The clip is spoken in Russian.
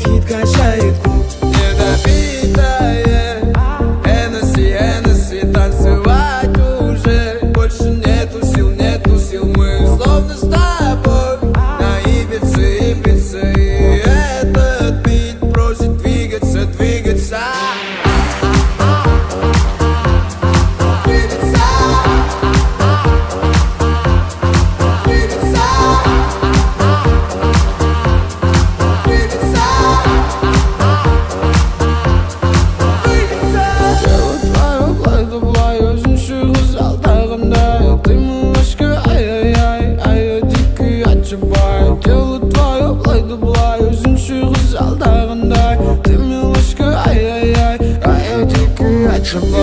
хит качает клуб. Недопитая Hennessy, Hennessy, танцевать уже больше нету сил, мы словно с тобой на Ибице, Ибице. И этот бит просит двигаться, двигаться. Дело твое, плай да блай, үзінші қыз алдағандай. Ты милашка, ай-ай-ай, ай-ай, дикий отшибай.